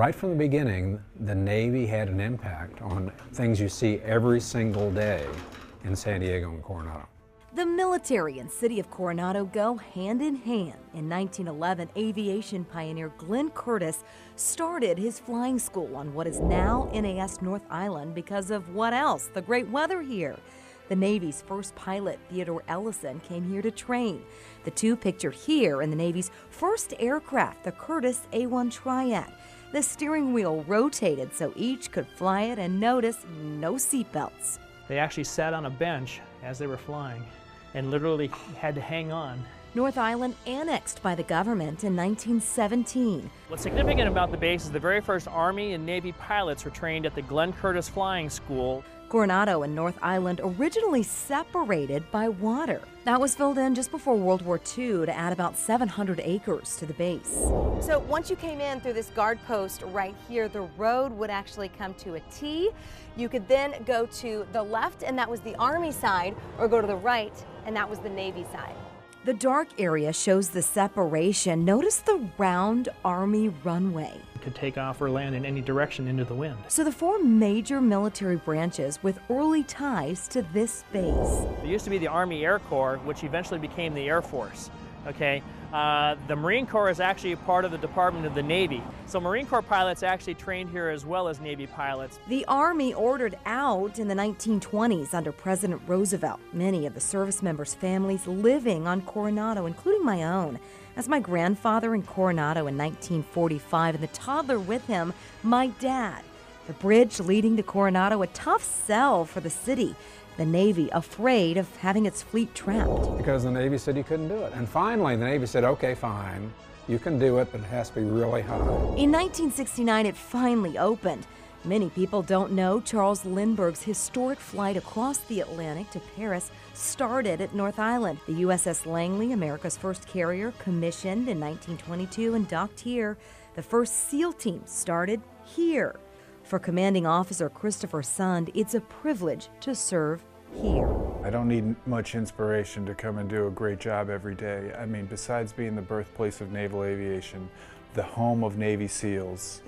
Right from the beginning, the Navy had an impact on things you see every single day in San Diego and Coronado. The military and city of Coronado go hand in hand. In 1911, aviation pioneer Glenn Curtiss started his flying school on what is now NAS North Island because of what else? The great weather here. The Navy's first pilot, Theodore Ellison, came here to train. The two pictured here in the Navy's first aircraft, the Curtiss A-1 Triad. The steering wheel rotated so each could fly it, and notice no seatbelts. They actually sat on a bench as they were flying and literally had to hang on. North Island annexed by the government in 1917. What's significant about the base is the very first Army and Navy pilots were trained at the Glenn Curtiss Flying School. Coronado and North Island originally separated by water. That was filled in just before World War II to add about 700 acres to the base. So once you came in through this guard post right here, the road would actually come to a T. You could then go to the left, and that was the Army side, or go to the right, and that was the Navy side. The dark area shows the separation. Notice the round Army runway. Could take off or land in any direction into the wind. So the four major military branches with early ties to this base. There used to be the Army Air Corps, which eventually became the Air Force. Okay, the Marine Corps is actually a part of the Department of the Navy. So Marine Corps pilots actually trained here as well as Navy pilots. The Army ordered out in the 1920s under President Roosevelt. Many of the service members' families living on Coronado, including my own. As my grandfather in Coronado in 1945 and the toddler with him, my dad. The bridge leading to Coronado, a tough sell for the city. The Navy afraid of having its fleet trapped. Because the Navy said you couldn't do it. And finally, the Navy said, okay, fine, you can do it, but it has to be really high. In 1969, it finally opened. Many people don't know Charles Lindbergh's historic flight across the Atlantic to Paris started at North Island. The USS Langley, America's first carrier, commissioned in 1922 and docked here. The first SEAL team started here. For Commanding Officer Christopher Sund, it's a privilege to serve here. I don't need much inspiration to come and do a great job every day. I mean, besides being the birthplace of naval aviation, the home of Navy SEALs,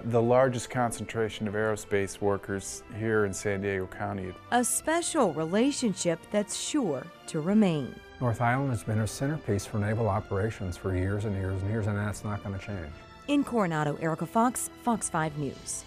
the largest concentration of aerospace workers here in San Diego County. A special relationship that's sure to remain. North Island has been a centerpiece for naval operations for years and years and years, and that's not going to change. In Coronado, Erica Fox, Fox 5 News.